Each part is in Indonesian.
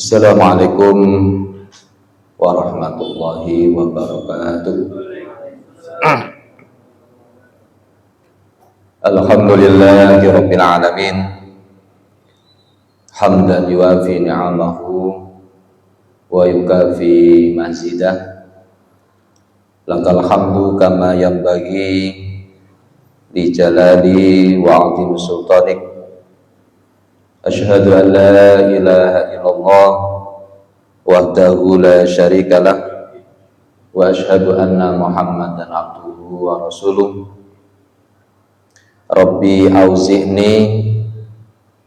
Assalamualaikum warahmatullahi wabarakatuh. Alhamdulillahi rabbil alamin. Hamdan yuafi ni'amahu wa yukafi mazidah. Lakal hamdu kama yanbaghi li jalali wa 'azimi sultanik. Asyhadu an la ilaha illallah wahdahu la syarika lah wa asyhadu anna Muhammadan abduhu wa rasuluh. Rabbi auzi'ni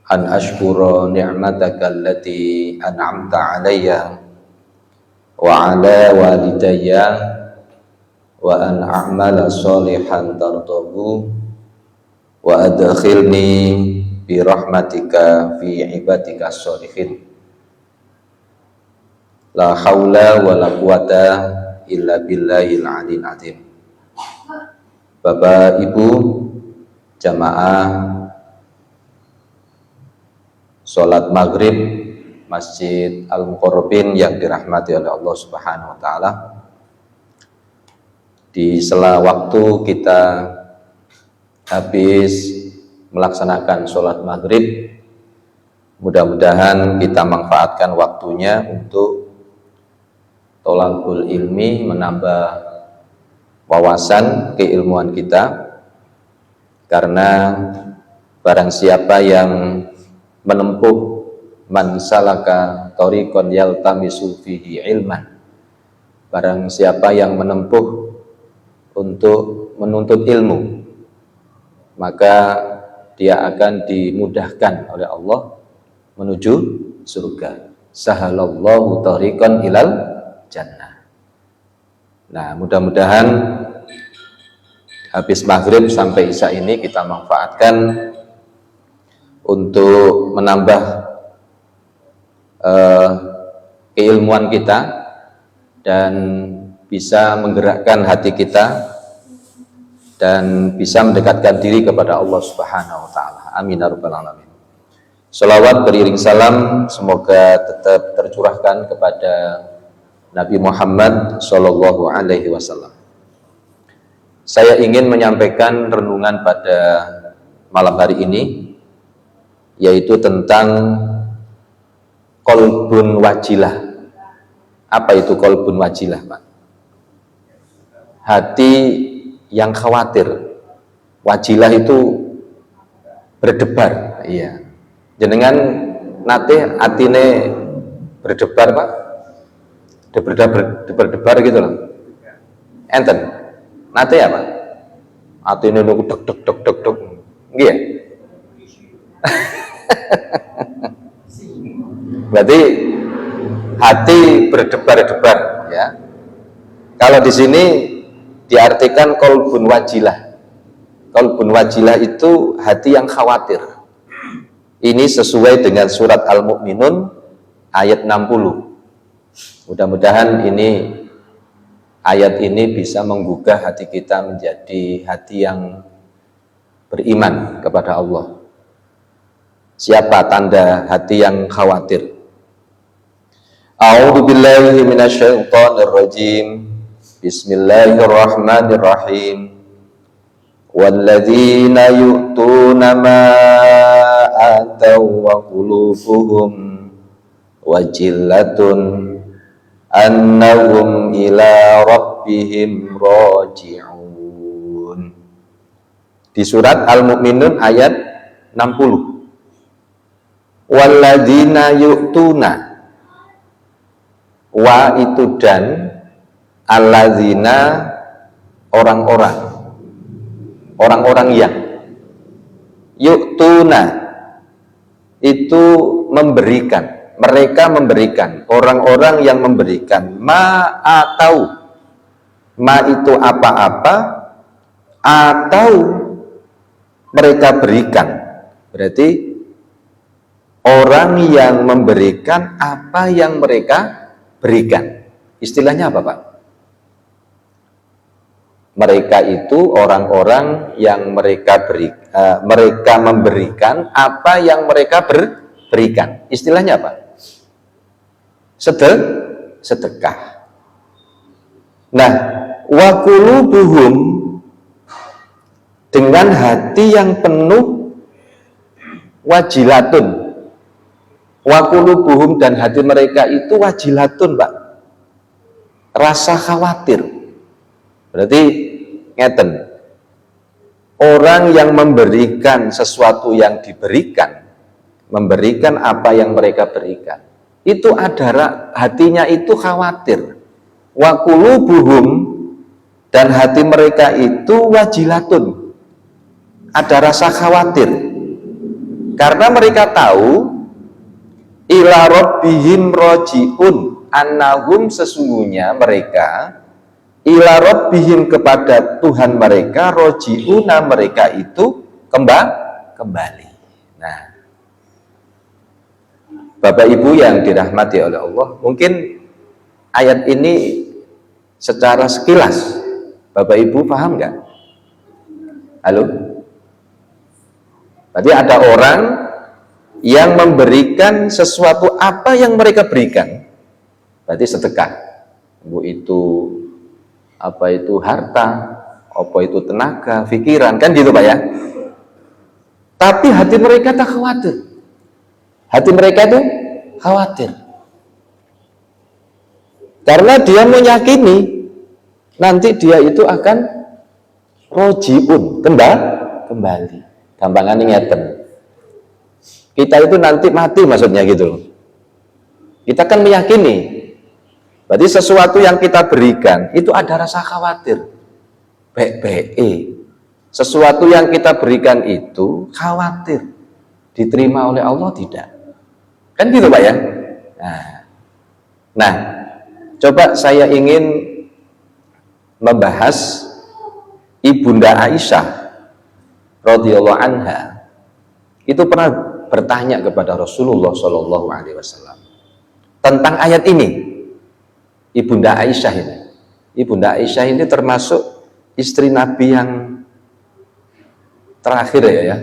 an ashkura ni'mataka allati an'amta alayya wa ala walidayya wa an a'mala sholihan tardahu wa adkhilni bi rahmatika fi ibadika sholihin. La haula wa la quwata illa billahil aliyil azim. Bapak Ibu jamaah sholat maghrib Masjid Al-Muqarrabin yang dirahmati oleh Allah Subhanahu wa taala. Di sela waktu kita habis melaksanakan sholat maghrib, mudah-mudahan kita manfaatkan waktunya untuk thalabul ilmi, menambah wawasan keilmuan kita, karena barang siapa yang menempuh man salaka thariqan yaltamisu fihi ilman, barang siapa yang menempuh untuk menuntut ilmu, maka dia akan dimudahkan oleh Allah menuju surga. Sahalallahu thariqan ilal jannah. Nah, mudah-mudahan habis maghrib sampai isya ini kita manfaatkan untuk menambah keilmuan kita dan bisa menggerakkan hati kita dan bisa mendekatkan diri kepada Allah Subhanahu wa taala. Amin ya rabbal alamin. Shalawat beriring salam semoga tetap tercurahkan kepada Nabi Muhammad sallallahu alaihi wasallam. Saya ingin menyampaikan renungan pada malam hari ini, yaitu tentang qalbun wajilah. Apa itu qalbun wajilah, Pak? Hati yang khawatir. Wajilah itu berdebar. Iya. Jenengan nate atine berdebar, Pak? Berdebar gitu loh. Enten. Nate ya, Pak? Atine niku deg deg deg deg deg. Nggih. Berarti hati berdebar-debar, ya. Kalau di sini diartikan qalbun wajilah. Qalbun wajilah itu hati yang khawatir. Ini sesuai dengan surat Al-Mu'minun ayat 60. Mudah-mudahan ayat ini bisa menggugah hati kita menjadi hati yang beriman kepada Allah. Siapa tanda hati yang khawatir? A'udzu billahi minasyaitonir rajim. Bismillahirrahmanirrahim. Walladzina yu'tuna ma ataw wa qulubuhum wajillatun annahum ila rabbihim raji'un. Di surat Al-Mu'minun ayat 60. walladzina yu'tuna, wa itu dan, alladzina orang-orang yang, yu'tuna itu memberikan, mereka memberikan, orang-orang yang memberikan, ma atau, ma itu apa-apa, atau mereka berikan, berarti orang yang memberikan apa yang mereka berikan. Istilahnya apa, Pak? Mereka itu orang-orang yang mereka memberikan apa yang mereka berikan. Istilahnya apa? Sedekah. Nah, wa qulubuhum, dengan hati yang penuh, wajilatun. Wa qulubuhum, dan hati mereka itu wajilatun, Pak. Rasa khawatir. Berarti ngeten. Orang yang memberikan sesuatu yang diberikan, memberikan apa yang mereka berikan, itu ada hatinya itu khawatir. Wa qulubuhum, dan hati mereka itu wajilatun, ada rasa khawatir, karena mereka tahu ila rabbihim roji'un, annahum, sesungguhnya mereka, ila rabbihim, kepada Tuhan mereka, roji'una, mereka itu kembali. Nah, Bapak Ibu yang dirahmati oleh Allah, mungkin ayat ini secara sekilas Bapak Ibu paham nggak? Halo? Berarti ada orang yang memberikan sesuatu apa yang mereka berikan, berarti sedekah. Itu apa itu harta, apa itu tenaga, pikiran, kan gitu Pak ya. Tapi hati mereka tak khawatir. Hati mereka itu khawatir. Karena dia meyakini nanti dia itu akan rojiun, kembali. Gampangan ngeten. Kita itu nanti mati, maksudnya gitu. Kita kan meyakini. Berarti sesuatu yang kita berikan itu ada rasa khawatir. Sesuatu yang kita berikan itu khawatir diterima oleh Allah tidak. Kan gitu Pak ya. Nah, coba saya ingin membahas Ibunda Aisyah radhiyallahu anha. Itu pernah bertanya kepada Rasulullah Shallallahu Alaihi Wasallam tentang ayat ini. Ibunda Aisyah ini, Ibunda Aisyah ini termasuk istri Nabi yang terakhir ya.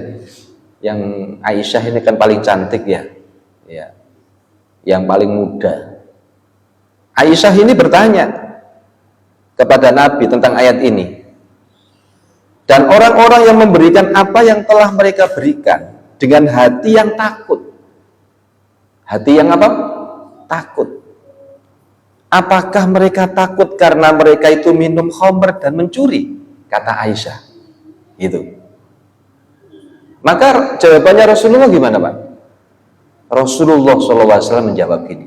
Yang Aisyah ini kan paling cantik ya, yang paling muda. Aisyah ini bertanya kepada Nabi tentang ayat ini. Dan orang-orang yang memberikan apa yang telah mereka berikan dengan hati yang takut. Hati yang apa? Takut. Apakah mereka takut karena mereka itu minum khamr dan mencuri? Kata Aisyah. Gitu. Maka jawabannya Rasulullah gimana Pak? Rasulullah SAW menjawab gini.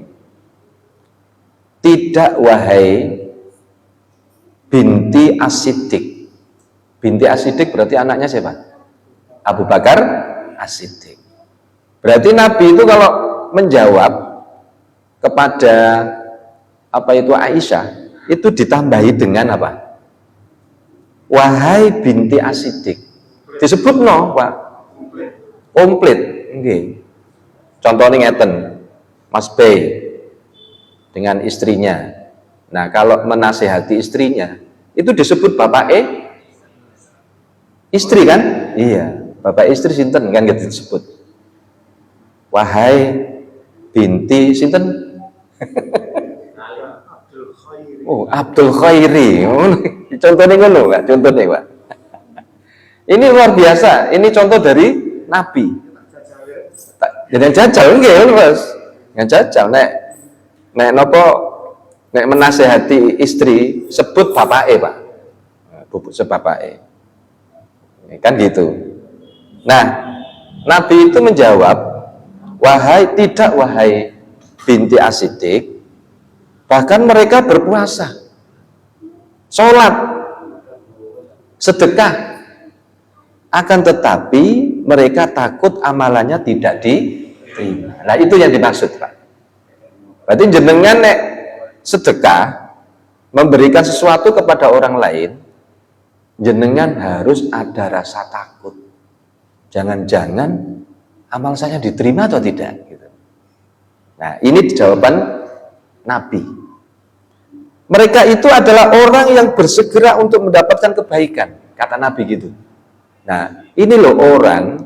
Tidak wahai binti As-Siddiq. Binti As-Siddiq berarti anaknya siapa? Abu Bakar As-Siddiq. Berarti Nabi itu kalau menjawab kepada apa itu Aisyah, itu ditambahi dengan apa? Wahai binti As-Siddiq. Disebut no, Pak. Komplit. Okay. Contohnya ngeten, Mas B dengan istrinya. Nah, kalau menasehati istrinya, itu disebut bapak istri kan? Iya, bapak istri sinten kan gitu disebut. Wahai binti sinten? Oh, Abdul Khairi. Contohnya ngono, Pak. Contohnya, Pak. Ini luar biasa. Ini contoh dari Nabi. Jadi jajal nggih, Mas. Yang jajal nek menasehati istri sebut bapake, Pak. Sebut bapake. Kan gitu. Nah, Nabi itu menjawab, wahai binti As-Siddiq, bahkan mereka berpuasa, sholat, sedekah, akan tetapi mereka takut amalannya tidak diterima. Nah itu yang dimaksud, Pak. Berarti jenengan nek sedekah, memberikan sesuatu kepada orang lain, jenengan harus ada rasa takut. Jangan-jangan amal saya diterima atau tidak. Gitu. Nah ini jawaban Nabi. Mereka itu adalah orang yang bersegera untuk mendapatkan kebaikan, kata Nabi gitu. Nah, ini loh orang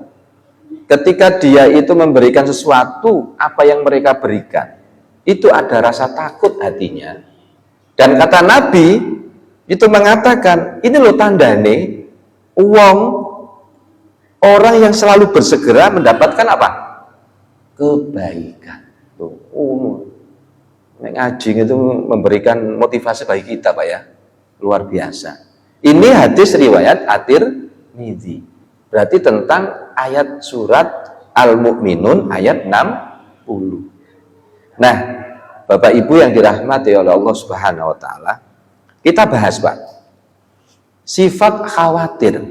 ketika dia itu memberikan sesuatu, apa yang mereka berikan, itu ada rasa takut hatinya. Dan kata Nabi itu mengatakan, ini loh tandane uang orang yang selalu bersegera mendapatkan apa? Kebaikan. Tuh, ngaji itu memberikan motivasi bagi kita, Pak ya. Luar biasa. Ini hadis riwayat At-Tirmidzi. Berarti tentang ayat surat Al-Mu'minun ayat 60. Nah, Bapak Ibu yang dirahmati oleh Allah Subhanahu wa taala, kita bahas, Pak. Sifat khawatir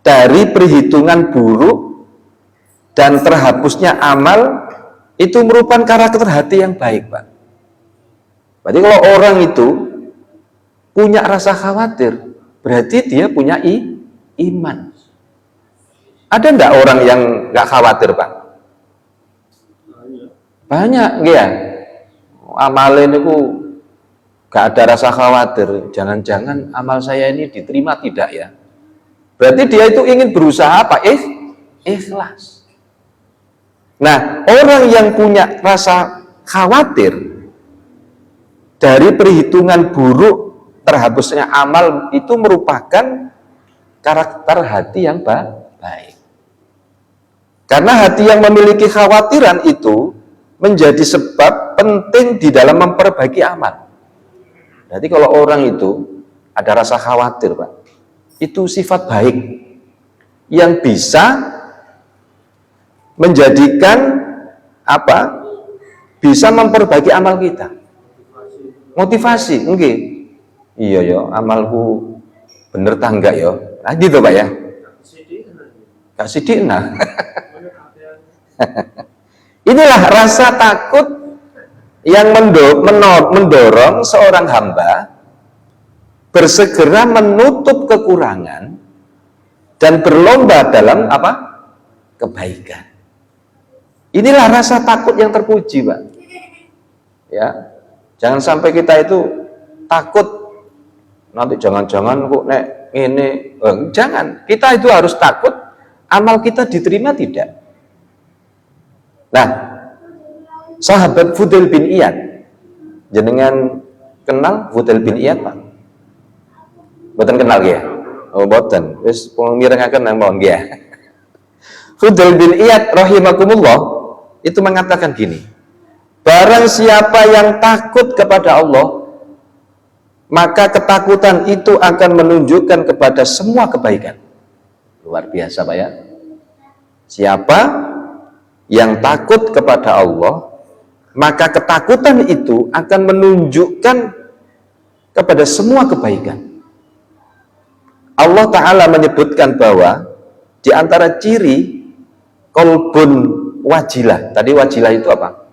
dari perhitungan buruk dan terhapusnya amal itu merupakan karakter hati yang baik, Pak. Berarti kalau orang itu punya rasa khawatir, berarti dia punya iman. Ada enggak orang yang enggak khawatir, Pak? Banyak, ya. Amalin itu enggak ada rasa khawatir. Jangan-jangan amal saya ini diterima tidak ya? Berarti dia itu ingin berusaha apa? Ikhlas. Nah, orang yang punya rasa khawatir dari perhitungan buruk terhapusnya amal itu merupakan karakter hati yang baik. Karena hati yang memiliki khawatiran itu menjadi sebab penting di dalam memperbaiki amal. Jadi kalau orang itu ada rasa khawatir, Pak, itu sifat baik yang bisa menjadikan apa? Bisa memperbaiki amal kita. Motivasi, oke. Iya yo, amalku bener tangga yo. Nah gitu, Pak ya. Gak sidik nah. Inilah rasa takut yang mendorong seorang hamba bersegera menutup kekurangan dan berlomba dalam apa? Kebaikan. Inilah rasa takut yang terpuji, Pak. Ya, jangan sampai kita itu takut nanti jangan-jangan kok nek ini, jangan. Kita itu harus takut amal kita diterima tidak. Nah, sahabat Fudail bin Iyad, jenengan kenal Fudail bin Iyad, Pak? Boten kenal ya? Oh, boten. Wis mirengaken nang mawon nggih. Fudail bin Iyad rahimakumullah itu mengatakan gini, barang siapa yang takut kepada Allah, maka ketakutan itu akan menunjukkan kepada semua kebaikan. Luar biasa, Pak ya. Siapa yang takut kepada Allah, maka ketakutan itu akan menunjukkan kepada semua kebaikan. Allah Ta'ala menyebutkan bahwa di antara ciri kolbun wajilah, tadi wajilah itu apa?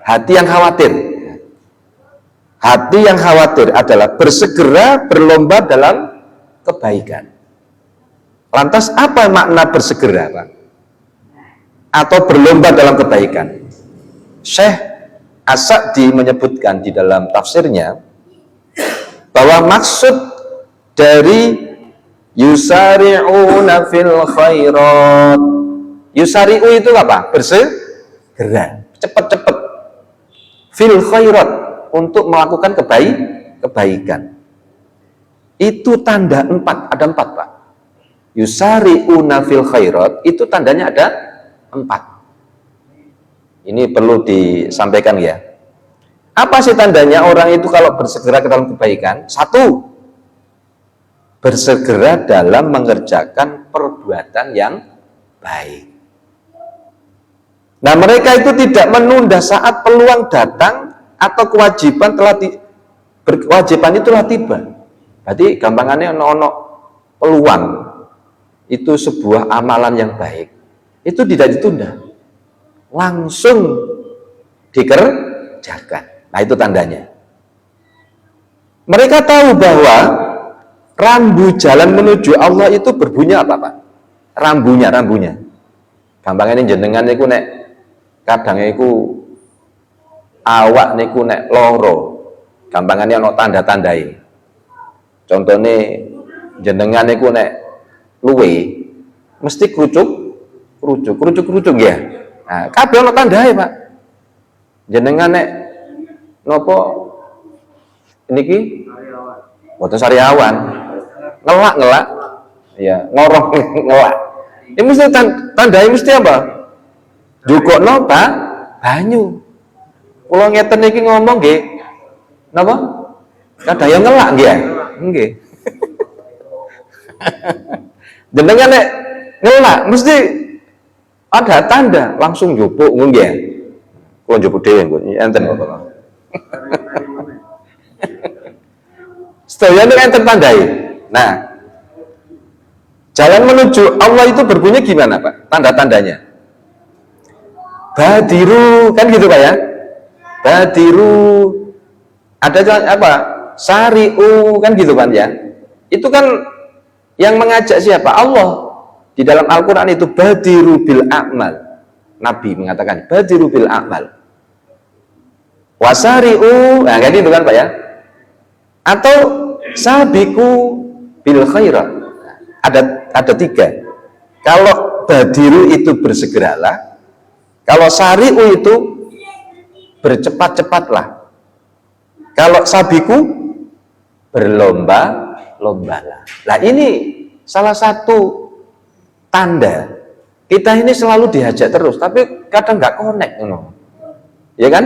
Hati yang khawatir. Hati yang khawatir adalah bersegera berlomba dalam kebaikan. Lantas apa makna bersegera, Pak? Atau berlomba dalam kebaikan? Syekh As-Sa'di menyebutkan di dalam tafsirnya bahwa maksud dari yusari'una fil khairat, yusari'u itu apa? Bersegera, cepat-cepat, fil khairat, untuk melakukan kebaikan. Itu tanda 4, ada 4, Pak. Yusari'una fil khairat itu tandanya ada 4. Ini perlu disampaikan ya. Apa sih tandanya orang itu kalau bersegera ke dalam kebaikan? 1, bersegera dalam mengerjakan perbuatan yang baik. Nah, mereka itu tidak menunda saat peluang datang atau kewajiban berkewajiban itu telah tiba. Berarti gampangannya ono peluang itu sebuah amalan yang baik, itu tidak ditunda, langsung dikerjakan. Nah, itu tandanya. Mereka tahu bahwa rambu jalan menuju Allah itu berbunyi apa, Pak? Rambunya. Gampangnya jenengan niku nek kadang iku awak niku nek loro. Gampangannya ono tanda-tandai. Contohnya jenengan niku nek luwe mesti kerucuk ya. Nah, kabeh ono tandai, Pak. Jenengan nek nopo niki boten sariawan. Ngelak. Ya, ngorong ngelak. Ini mesti tandai mesti apa? Jukokno Pak banyu. Kula ngeten iki ngomong nggih. Napa? Kadang yang ngelak nggih ya? Nggih. Jenengan nek ngelak mesti ada tanda langsung jupuk nggih ya. Kula jupuk dhewe nggih enten Bapak. Sedaya enten tandai. Nah, jalan menuju Allah itu berbunyi gimana, Pak? Tanda-tandanya. Badiru, kan gitu Pak ya? Badiru. Ada apa? Sari'u, kan gitu Pak ya? Itu kan yang mengajak siapa? Allah. Di dalam Al-Quran itu badiru bil a'mal. Nabi mengatakan badiru bil a'mal. Wasari'u, nah kan gitu kan Pak ya? Atau sabiku bil khairat. Ada tiga. Kalau badiru itu bersegeralah, kalau sari'u itu bercepat-cepatlah, kalau sabiku berlomba-lombalah. Nah, ini salah satu tanda kita ini selalu diajak terus, tapi kadang nggak connect, ya kan?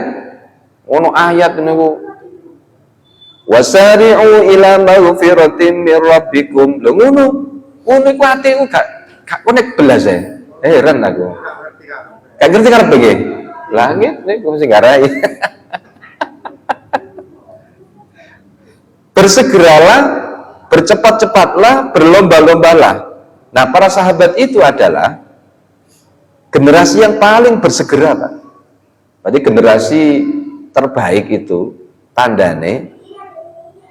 Ono ayat ini wasari'u ila maghfiratin min rabbikum. Lho ngono iku atiku gak konek belas ya. Heran aku. Gak ngerti karepe nggih. Lah nggih niku sing ngarai. Bersegeralah, bercepat-cepatlah, berlomba-lombalah. Nah, para sahabat itu adalah generasi yang paling bersegera, Pak. Berarti generasi terbaik itu tandane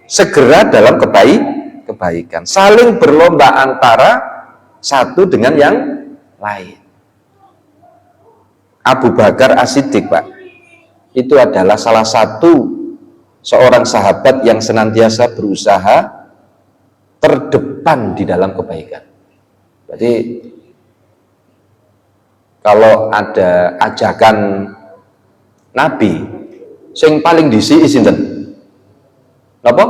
segera dalam kebaikan, saling berlomba antara satu dengan yang lain. Abu Bakar As-Siddiq, Pak, itu adalah salah satu seorang sahabat yang senantiasa berusaha terdepan di dalam kebaikan. Berarti kalau ada ajakan Nabi, sing paling disi sinten? Napa?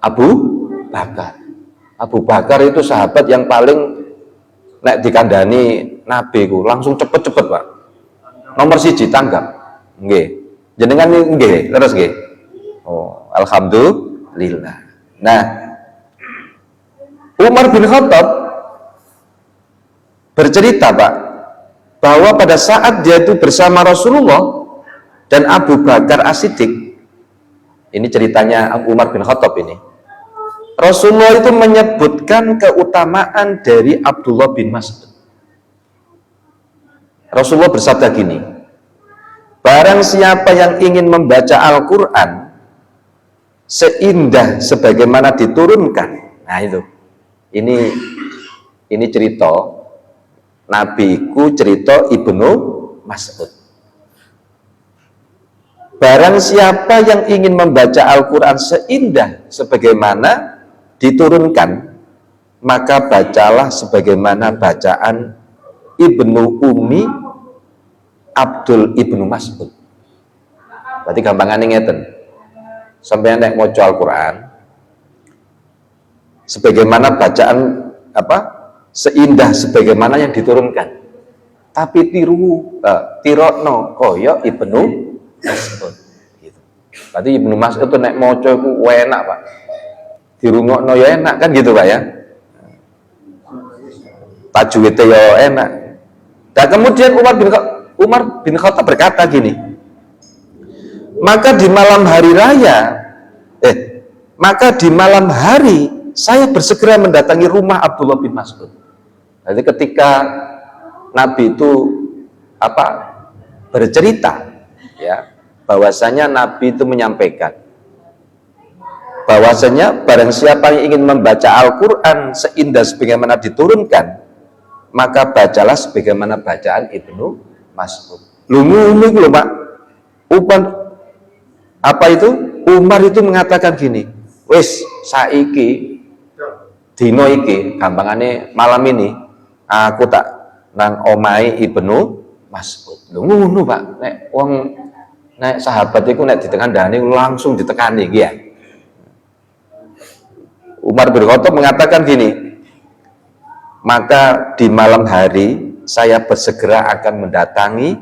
Abu Bakar. Abu Bakar itu sahabat yang paling nek dikandani Nabi ku langsung cepet-cepet, Pak. Nomor siji tanggap. Nggih. Jenengan nggih, terus nggih. Oh, alhamdulillah. Nah, Umar bin Khattab bercerita, Pak, bahwa pada saat dia itu bersama Rasulullah dan Abu Bakar As-Siddiq, ini ceritanya Umar bin Khattab ini. Rasulullah itu menyebutkan keutamaan dari Abdullah bin Mas'ud. Rasulullah bersabda gini, barang siapa yang ingin membaca Al-Quran seindah sebagaimana diturunkan. Nah itu, ini cerita Nabiku, cerita Ibnu Mas'ud. Barang siapa yang ingin membaca Al-Quran seindah sebagaimana diturunkan, maka bacalah sebagaimana bacaan Ibnu Ummi Abdul Ibnu Mas'ud. Berarti gampangannya ngeten, sampai nek maca Al-Quran sebagaimana bacaan seindah sebagaimana yang diturunkan, tapi tirokno koyo Ibnu Mas'ud gitu. Berarti Ibnu Mas'ud itu nek maca iku enak, Pak. Dirungokno ya enak kan gitu, Pak ya. Tajwidnya ya enak. Dan kemudian Umar bin Khattab Umar bin Khattab berkata gini, maka di malam hari raya, maka di malam hari saya bersegera mendatangi rumah Abdullah bin Mas'ud. Jadi ketika Nabi itu bercerita, ya, bahwasanya Nabi itu menyampaikan bahwasanya barang siapa yang ingin membaca Al-Quran seindah sebagaimana diturunkan, maka bacalah sebagaimana bacaan Ibnu Mas'ud. Lu Pak, Umar itu mengatakan gini, wis saiki dino iki gampangane malam ini aku tak nang omahe Ibnu Mas'ud. Lho ngono Pak, nek sahabat iku nek ditekani langsung ditekani iki ya. Umar bin Khattab mengatakan gini, maka di malam hari saya bersegera akan mendatangi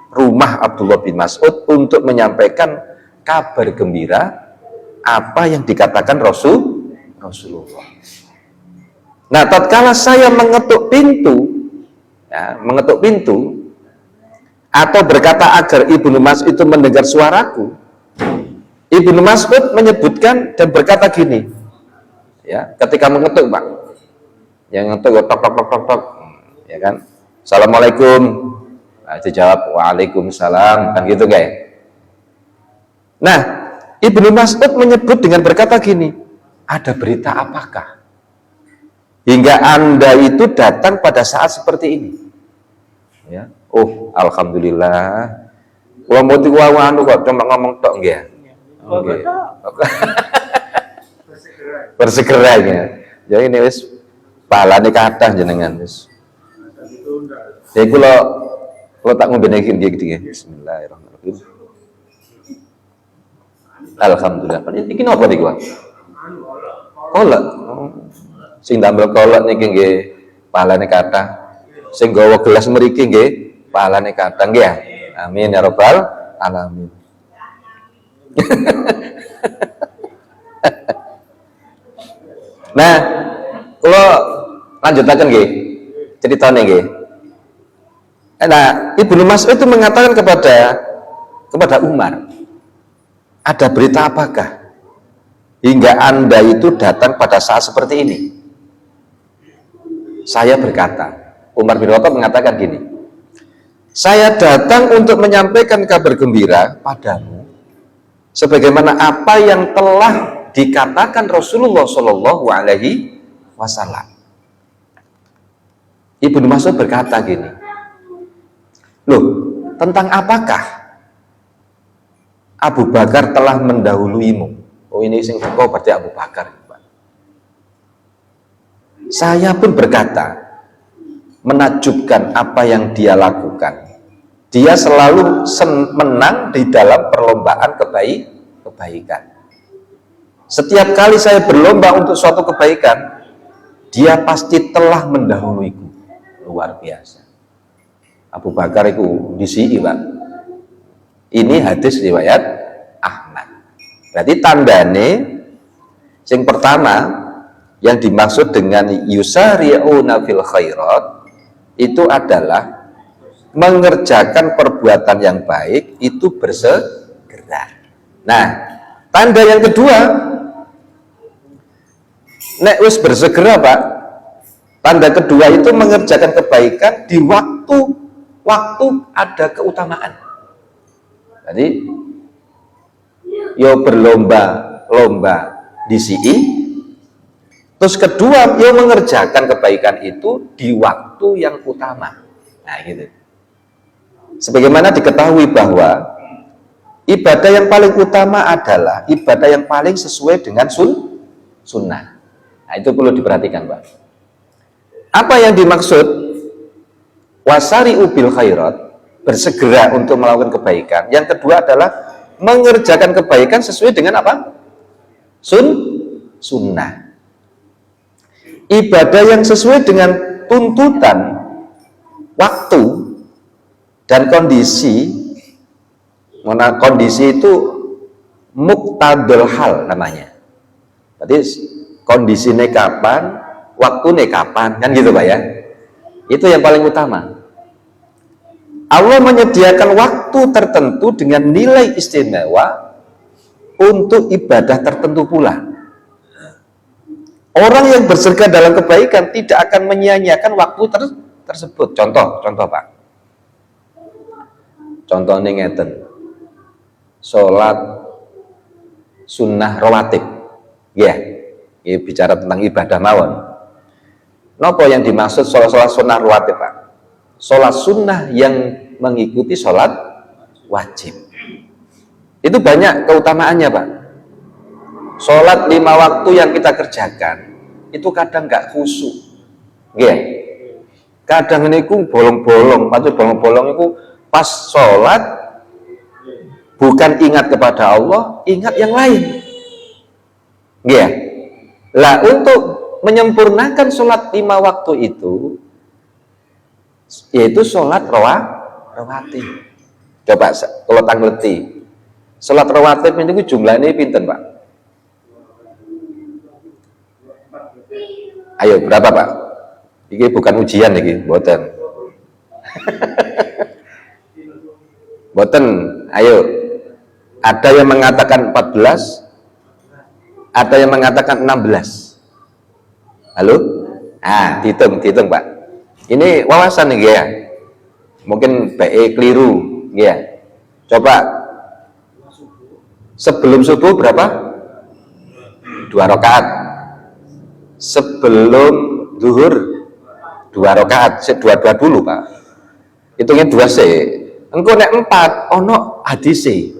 rumah Abdullah bin Mas'ud untuk menyampaikan kabar gembira apa yang dikatakan Rasulullah. Nah, tatkala saya mengetuk pintu atau berkata agar Ibnu Mas'ud itu mendengar suaraku, Ibnu Mas'ud menyebutkan dan berkata gini, ya, ketika mengetuk Pak, yang ngetuk tok tok tok tok tok, ya kan, Assalamualaikum, nah, dijawab Waalaikumsalam, kan gitu guys. Nah, Ibnu Mas'ud menyebut dengan berkata gini, ada berita apakah hingga Anda itu datang pada saat seperti ini? Ya, oh alhamdulillah. Wong moti anu kok cuma ngomong tok nggih. Nggih. Bersegeranya. Jadi ini wis pahalane kathah jenengan wis. Ya iku lo tak ngombe iki nggih. Bismillahirrahmanirrahim. Alhamdulillah. Iki napa iki, Pak? Kolak. Sing damel kolak niki nggih pahalane kathah. Sing gawa gelas mriki nggih pahalane kathah nggih ya. Amin ya rabbal alamin. Nah, kalau lanjutaken nggih ceritanya nggih. Nah, Ibnu Mas'ud itu mengatakan kepada Umar, ada berita apakah hingga Anda itu datang pada saat seperti ini? Saya berkata, Umar bin Khattab mengatakan gini, saya datang untuk menyampaikan kabar gembira padamu sebagaimana apa yang telah dikatakan Rasulullah Shallallahu Alaihi Wasallam. Ibnu Mas'ud berkata gini, loh, tentang apakah Abu Bakar telah mendahuluimu? Oh, ini sing kau berarti Abu Bakar. Saya pun berkata, menakjubkan apa yang dia lakukan. Dia selalu menang di dalam perlombaan kebaikan. Setiap kali saya berlomba untuk suatu kebaikan, dia pasti telah mendahuluiku. Luar biasa. Abu Bakar itu disi, Pak. Ini hadis riwayat Ahmad. Berarti tandane yang pertama yang dimaksud dengan yusari'una fil khairat itu adalah mengerjakan perbuatan yang baik itu bersegera. Nah, tanda yang kedua, nek wis bersegera Pak, tanda kedua itu mengerjakan kebaikan di waktu ada keutamaan. Jadi yo berlomba-lomba di sini. Terus kedua, yo mengerjakan kebaikan itu di waktu yang utama. Nah, gitu. Sebagaimana diketahui bahwa ibadah yang paling utama adalah ibadah yang paling sesuai dengan sunnah. Nah, itu perlu diperhatikan, Pak. Apa yang dimaksud wasari'u bil khairat, bersegera untuk melakukan kebaikan. Yang kedua adalah mengerjakan kebaikan sesuai dengan apa? Sunnah. Ibadah yang sesuai dengan tuntutan waktu dan kondisi. Mana kondisi itu muqtadul hal namanya. Berarti kondisinya kapan, waktunya kapan, kan gitu Pak ya. Itu yang paling utama. Allah menyediakan waktu tertentu dengan nilai istimewa untuk ibadah tertentu pula. Orang yang berserga dalam kebaikan tidak akan menyia-nyiakan waktu tersebut. Contoh Pak. Contohnya ngeten. Sholat sunnah rawatib. Ya, ini bicara tentang ibadah mawon. Napa yang dimaksud sholat sunnah rawatib, Pak? Sholat sunnah yang mengikuti sholat wajib. Itu banyak keutamaannya, Pak. Sholat 5 waktu yang kita kerjakan itu kadang nggak khusyuk, ya. Kadang ini ku bolong-bolong, patut bolong-bolong itu pas sholat bukan ingat kepada Allah, ingat yang lain, ya. Lah untuk menyempurnakan sholat 5 waktu itu, yaitu sholat rawatib. Coba kalau tangleti, sholat rawatib ini jumlahnya pinten, Pak? Ayo berapa, Pak? Ini bukan ujian ini, boten. Boten, ayo. Ada yang mengatakan 14, ada yang mengatakan 16. Halo? Ah, dihitung Pak. Ini wawasan nih ya. Mungkin PE keliru, ya. Coba sebelum subuh berapa? 2 rakaat. Sebelum zuhur 2 rakaat, 2 dulu, Pak. Hitungnya 2 se. Engko nek 4 ono hadise.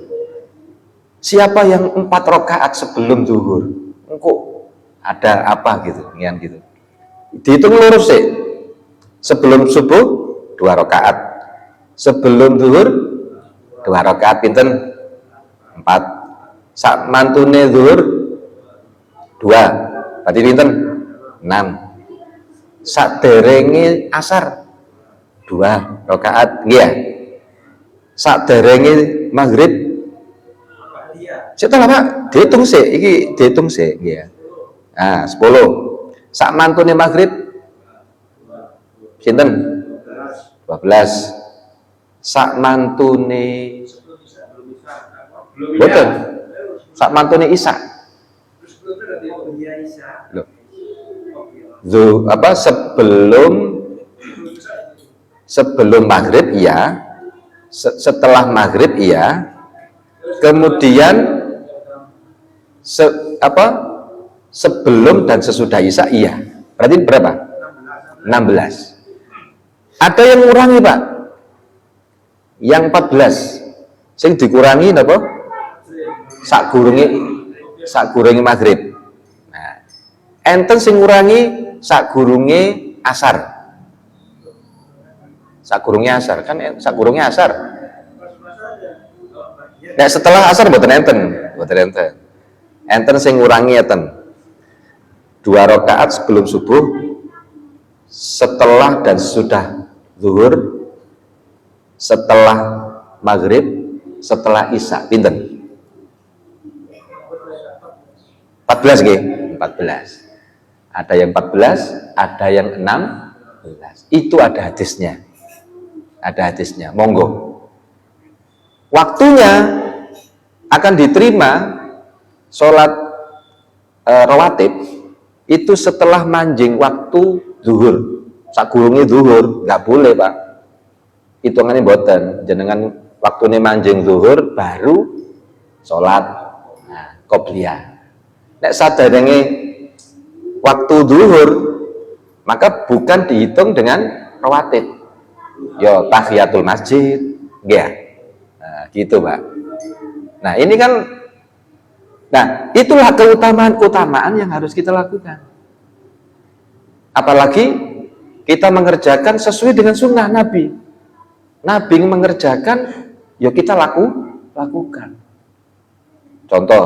Siapa yang 4 rakaat sebelum zuhur? Engko ada apa gitu, ngian gitu. Dihitung lurus sih. Sebelum subuh 2 rakaat. Sebelum zuhur 2 rakaat pinten? 4. Sak mantune zuhur 2. Berarti pinten? 6. Sak derenge asar 2 rakaat, nggih ya. Sak derenge maghrib setelah Pak, dihitung sih, iki dihitung sih, nggih ya. Nah, 10. Sak mantune maghrib sinten? 12. Sak mantune boten. Sak mantune isya. Loh. Apa sebelum maghrib iya, setelah maghrib iya, kemudian sebelum dan sesudah isya iya. Berarti berapa? 16. Ada yang ngurangi, Pak. Yang 14 sing dikurangi napa? Sakgurunge maghrib. Nah, enten sing ngurangi sakgurunge asar. Sakgurunge asar kan sakgurunge asar. Nah, setelah asar mboten enten. Enten sing ngurangi enten. 2 rakaat sebelum subuh, setelah dan sudah zuhur, setelah maghrib, setelah isya, pinten? 14 nggih, 14. Ada yang 14, ada yang 16. Itu ada hadisnya. Ada hadisnya, monggo. Waktunya akan diterima sholat rawatib itu setelah manjing waktu zuhur. Sakgurunge zuhur, nggak boleh, Pak. Hitungannya boten, jenengan waktunya manjing zuhur baru sholat qobliyah. Nek sadarenge waktu zuhur maka bukan dihitung dengan rawatib. Yo tahiyatul masjid, ya. Nah, gitu, Pak. Nah, ini kan, nah itulah keutamaan yang harus kita lakukan. Apalagi kita mengerjakan sesuai dengan sunnah Nabi. Nabi mengerjakan, ya kita lakukan. Contoh,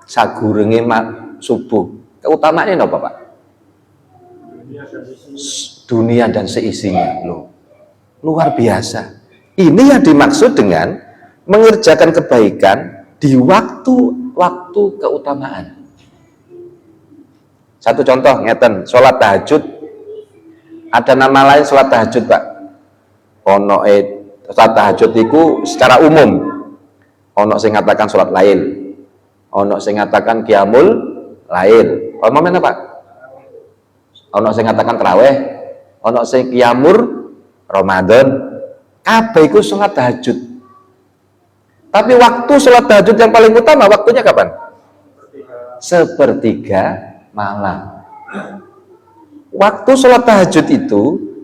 sagurenge subuh, keutamaannya apa, Pak? Dunia dan seisinya, loh. Luar biasa. Ini yang dimaksud dengan mengerjakan kebaikan di waktu-waktu keutamaan. Satu contoh ngeten, sholat tahajud. Ada nama lain sholat tahajud, Pak. Ono Salat tahajud itu secara umum. Ono sing ngatakan salat lail, ono sing ngatakan qiyamul lail. Apa Pak? Ono sing ngatakan tarawih, ono sing qiyamur Ramadan. Kabeh iku salat tahajud. Tapi waktu salat tahajud yang paling utama waktunya kapan? Sepertiga malam. Waktu salat tahajud itu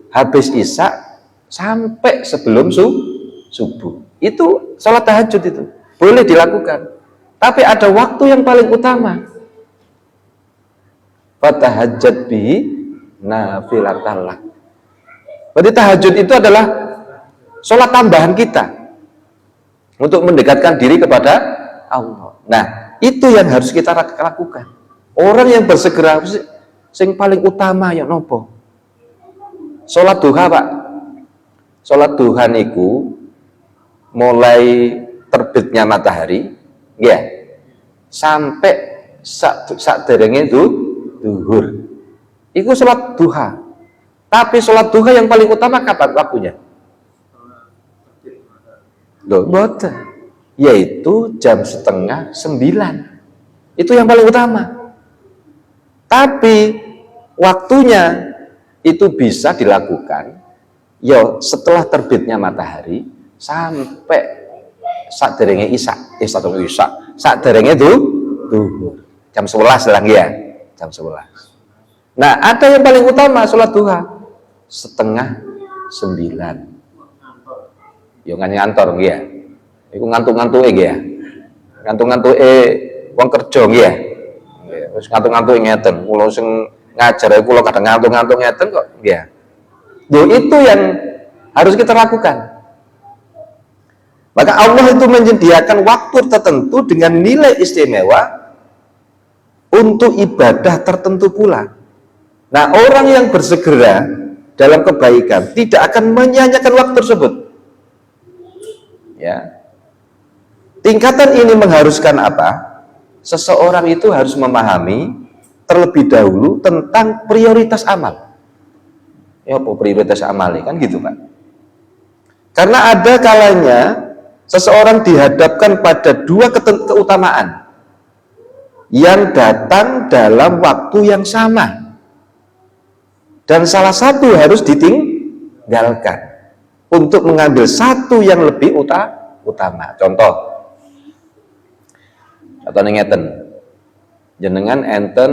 habis isya sampai sebelum subuh. Itu salat tahajud itu boleh dilakukan. Tapi ada waktu yang paling utama. Fatahajjat bihi nafilatan lak. Berarti tahajud itu adalah salat tambahan kita untuk mendekatkan diri kepada Allah. Nah, itu yang harus kita lakukan. Orang yang bersegera sing paling utama ya nopo? Salat duha, Pak. Salat duha niku mulai terbitnya matahari ya sampai sak derenge zuhur. Iku salat duha. Tapi salat duha yang paling utama kapan waktunya? Loh, boten. Yaitu jam 8:30. Itu yang paling utama. Tapi waktunya itu bisa dilakukan ya setelah terbitnya matahari sampai saderenge isya, saderenge zuhur. Jam 11 lah ya, jam 11. Nah, ada yang paling utama salat duha 8:30. Yo ngantor nggih ya. Iku ngantuk-ngantuke nggih ya. Ngantuk-ngantuke wong kerja nggih ya. Nggih, wis ngantuk-ngantuke ngeten. Kula sing ngajar kula kadang ngantuk-ngantuk ngeten kok nggih ya. Loh, itu yang harus kita lakukan. Maka Allah itu menyediakan waktu tertentu dengan nilai istimewa untuk ibadah tertentu pula. Nah, orang yang bersegera dalam kebaikan tidak akan menyia-nyiakan waktu tersebut. Ya. Tingkatan ini mengharuskan apa? Seseorang itu harus memahami terlebih dahulu tentang prioritas amal. Ya, apa prioritas amal kan gitu, Pak. Karena ada kalanya seseorang dihadapkan pada dua keutamaan yang datang dalam waktu yang sama, dan salah satu harus ditinggalkan untuk mengambil satu yang lebih utama. Contoh ngeten, jenengan enten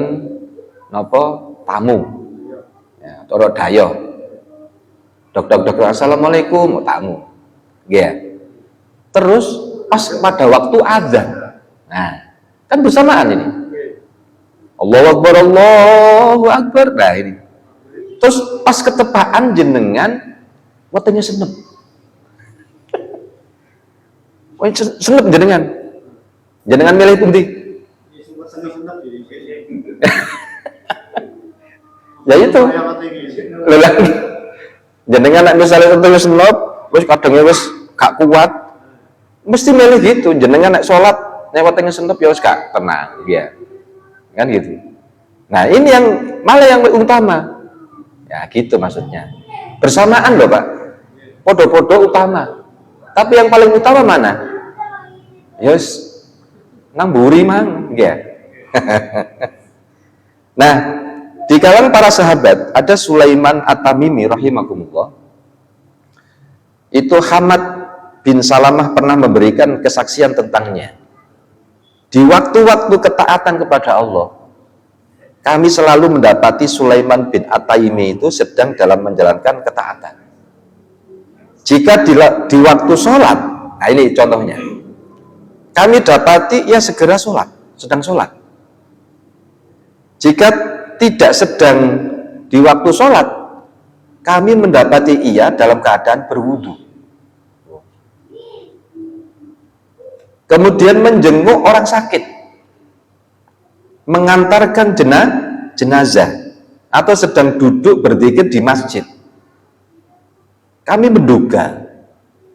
napa tamu ya, toro dayo dok assalamualaikum tamu nggih. Terus pas pada waktu azan, nah kan bersamaan ini, Allahu Akbar, nah ini. Terus pas ketepaan jenengan wetenge senep. Senep jenengan milih pundi? Ya itu. Lelah. Jenengan nek misalnya wetenge senep, wis kadangnya wis gak kuat, mesti milih gitu. Jenengan nek salat nek wetenge senep ya wis gak tenang, ya. Kan gitu. Nah, ini yang malah yang utama. Ya gitu maksudnya. Bersamaan loh, Pak. Podo-podo utama. Tapi yang paling utama mana? Yus namburi mang, ya. Nah, di kalangan para sahabat ada Sulaiman At-Tamimi rahimakumullah. Itu Hamad bin Salamah pernah memberikan kesaksian tentangnya. Di waktu-waktu ketaatan kepada Allah, kami selalu mendapati Sulaiman bin At-Taimi itu sedang dalam menjalankan ketaatan. Jika di waktu sholat, nah ini contohnya, kami dapati ia segera sholat, sedang sholat. Jika tidak sedang di waktu sholat, kami mendapati ia dalam keadaan berwudu. Kemudian menjenguk orang sakit, mengantarkan jenazah, atau sedang duduk berzikir di masjid. Kami menduga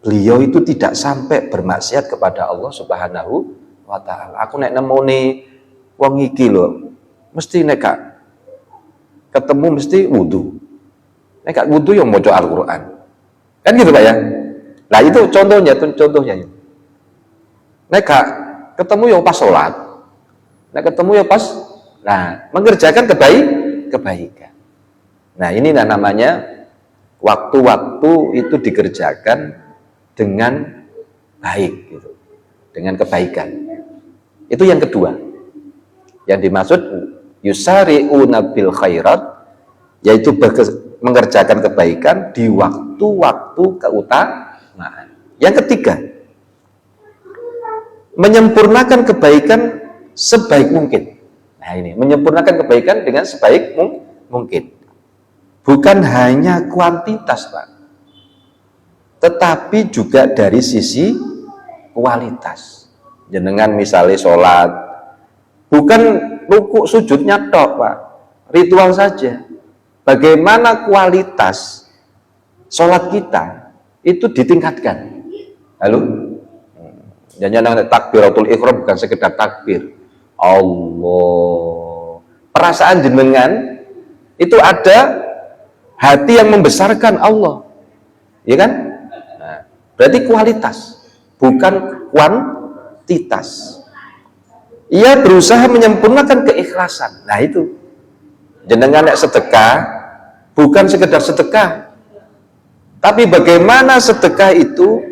beliau itu tidak sampai bermaksiat kepada Allah Subhanahu wa ta'ala. Aku nek nemoni wong iki lho, mesti nek ketemu mesti wudu. Nek wudu yang maca Al-Qur'an. Kan gitu, Pak ya? Nah itu contohnya. Nek gak ketemu ya pas sholat, nek ketemu ya pas, nah mengerjakan kebaikan. Nah ini namanya waktu-waktu itu dikerjakan dengan baik, gitu, dengan kebaikan. Itu yang kedua. Yang dimaksud yusari'una bil khairat, yaitu mengerjakan kebaikan di waktu-waktu keutamaan. Yang ketiga, menyempurnakan kebaikan sebaik mungkin. Nah ini, menyempurnakan kebaikan dengan sebaik mungkin. Bukan hanya kuantitas, Pak, tetapi juga dari sisi kualitas. Jenengan misalnya sholat, bukan rukuk sujudnya tok, Pak, ritual saja. Bagaimana kualitas sholat kita itu ditingkatkan. Halo? Jangan takbiratul ikhram bukan sekedar takbir. Allah. Perasaan jenengan itu ada hati yang membesarkan Allah. Ya kan? Nah, berarti kualitas, bukan kuantitas. Ia berusaha menyempurnakan keikhlasan. Nah itu. Jenengan nek sedekah bukan sekedar sedekah, tapi bagaimana sedekah itu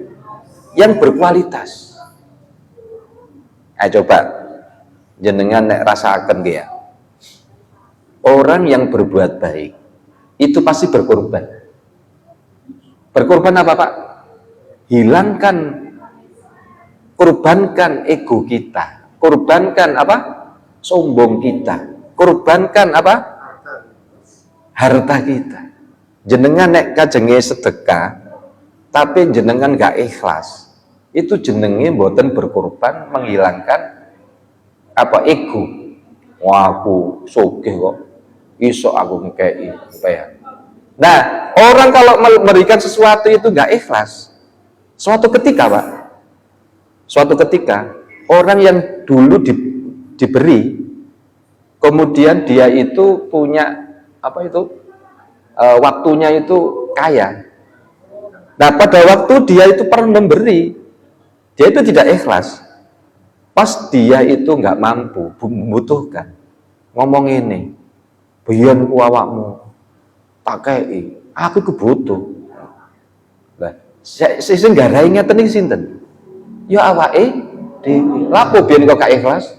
yang berkualitas. Coba jenengan nek rasakan dia. Orang yang berbuat baik itu pasti berkorban. Berkorban apa, Pak? Hilangkan, korbankan ego kita, korbankan apa? Sombong kita, korbankan apa? Harta kita. Jenengan nek kajenge sedekah tapi jenengan gak ikhlas, itu jenenge mboten berkorban, menghilangkan apa? Ego. Wah, aku sugih kok, iso aku ngekei supaya. Nah, orang kalau memberikan sesuatu itu gak ikhlas, suatu ketika, Pak, suatu ketika orang yang dulu diberi, kemudian dia itu punya apa itu, waktunya itu kaya. Nah pada waktu dia itu pernah memberi, dia itu tidak ikhlas. Pas dia itu nggak mampu, membutuhkan, ngomong ini, biyen ku awakmu tak kei, aku kebutuh. Lah sing garai ngeten iki sinten? Ya awake dhewe. Lapo biyen kok gak ikhlas?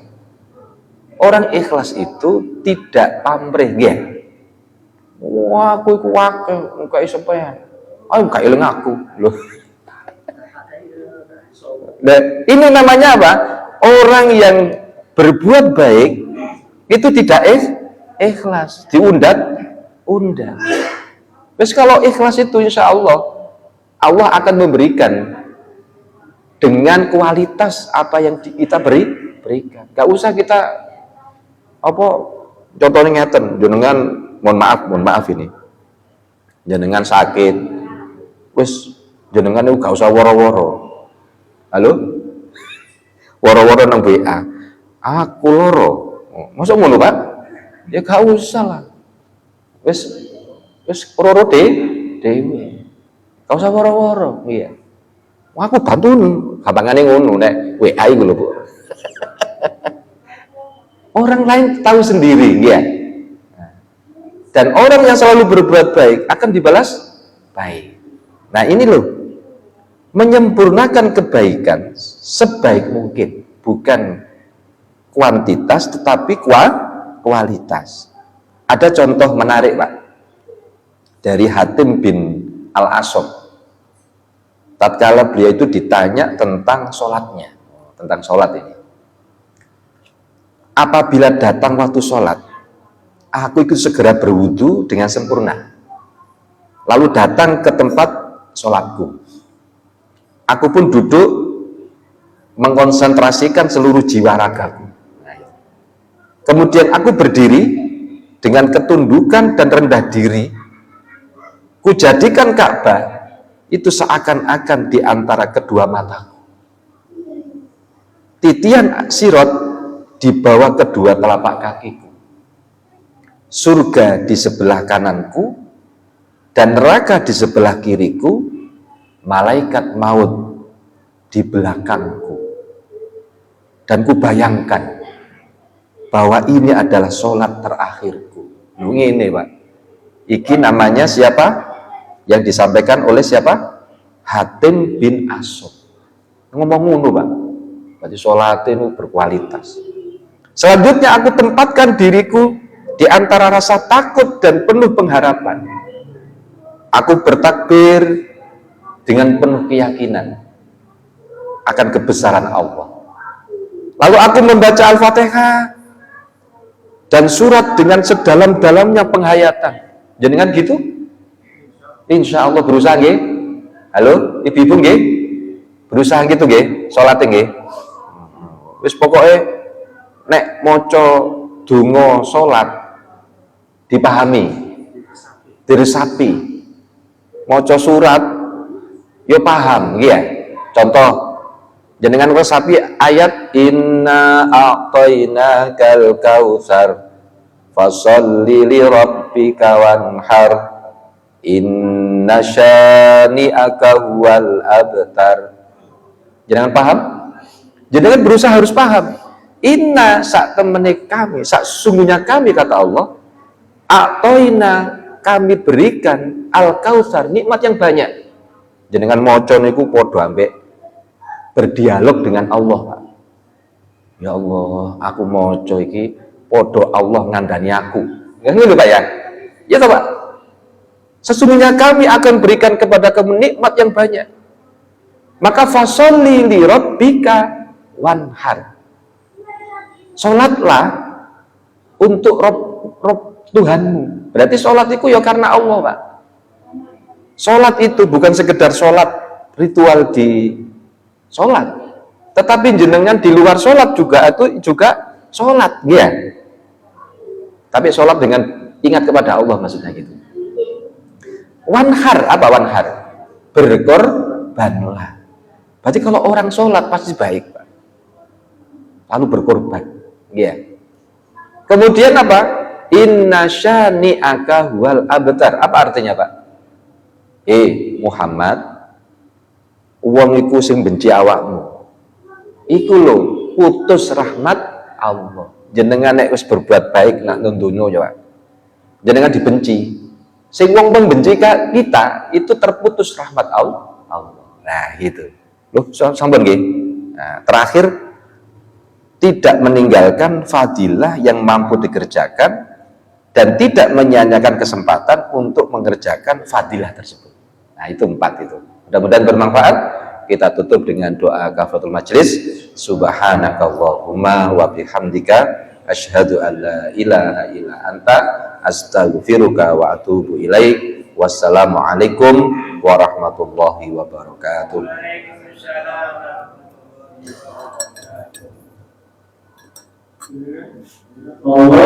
Orang ikhlas itu tidak pamrih, nggih. Wah, aku iku akeh, engko iso sampean. Ayo gak eling aku. Loh. Nah, ini namanya apa? Orang yang berbuat baik itu tidak ikhlas, diundat-undat. Terus kalau ikhlas itu insya Allah akan memberikan dengan kualitas apa yang kita berikan. Gak usah kita apa contohnya ngeten, jenengan mohon maaf ini, jenengan sakit, wis jenengan itu gak usah woro-woro. Halo, woro-woro nang WA, aku loro, masuk ngono Pak? Ya gak usah lah, wis roro dewe, gak usah woro-woro, iya. Wah, aku bantuin, gampangane ngono nek WA iku lho Bu. Orang lain tahu sendiri, ya. Dan orang yang selalu berbuat baik akan dibalas baik. Nah ini loh, menyempurnakan kebaikan sebaik mungkin, bukan kuantitas tetapi kualitas. Ada contoh menarik Pak dari Hatim bin Al-Asom. Tatkala beliau itu ditanya tentang sholatnya, tentang sholat ini. Apabila datang waktu sholat, aku ikut segera berwudu dengan sempurna, lalu datang ke tempat sholatku. Aku pun duduk mengkonsentrasikan seluruh jiwa ragaku. Kemudian aku berdiri dengan ketundukan dan rendah diri. Kujadikan Ka'bah itu seakan-akan di antara kedua mataku. Titian sirot di bawah kedua telapak kakiku. Surga di sebelah kananku dan neraka di sebelah kiriku, malaikat maut di belakangku, dan ku bayangkan bahwa ini adalah sholat terakhirku. Ini Pak, iki namanya siapa? Yang disampaikan oleh siapa? Hatim bin Asob. Ngomong ngono Pak, berarti sholatnya itu berkualitas. Selanjutnya aku tempatkan diriku di antara rasa takut dan penuh pengharapan. Aku bertakbir dengan penuh keyakinan akan kebesaran Allah. Lalu aku membaca Al-Fatihah dan surat dengan sedalam-dalamnya penghayatan. Jenengan gitu? Insya Allah berusaha nggih. Halo, ibu-ibu nggih? Berusaha gitu nggih, salatnya nggih. Wis pokoknya nek maca donga salat dipahami, diresapi. Maca surat ya paham nggih ya. Contoh jenengan resapi ayat inna a'tainakal kautsar fasholli li rabbika wanhar inna syani'aka huwal abtar. Jenengan paham? Jenengan berusaha harus paham. Inna sak temene kami, sak sungguhnya kami kata Allah, a'taina kami berikan al-kautsar, nikmat yang banyak. Jenengan maca niku padha ambek berdialog dengan Allah, Pak. Ya Allah, aku maca iki padha Allah ngandani aku. Ngono Pak ya. Ya toh Pak. Sesungguhnya kami akan berikan kepada kamu nikmat yang banyak. Maka fasholli li rabbika wanhar. Salatlah untuk Rob Tuhanmu. Berarti salat itu ya karena Allah, Pak. Salat itu bukan sekedar salat ritual di salat, tetapi jenengan di luar salat juga itu juga salat, ya. Tapi salat dengan ingat kepada Allah maksudnya gitu. Wanhar, apa wanhar? Berkorbanlah. Berarti kalau orang sholat pasti baik, Pak. Lalu berkorban, ya. Kemudian apa? Inna syani'aka huwal abtar. Apa artinya, Pak? Muhammad, wong iku sing benci awakmu. Iku lho putus rahmat Allah. Jenengan nek wis berbuat baik nak nundono ya, Pak. Jenengan dibenci. Sing wong pembenci kita itu terputus rahmat Allah. Nah, gitu. Loh, sampun nggih. Nah, terakhir tidak meninggalkan fadilah yang mampu dikerjakan dan tidak menyanyiakan kesempatan untuk mengerjakan fadilah tersebut. Nah, itu 4 itu. Mudah-mudahan bermanfaat. Kita tutup dengan doa kafaratul majlis. Subhanakallahumma wa bihamdika asyhadu an la ilaha illa anta astaghfiruka wa atubu ilaik. Wassalamualaikum warahmatullahi wabarakatuh. Allah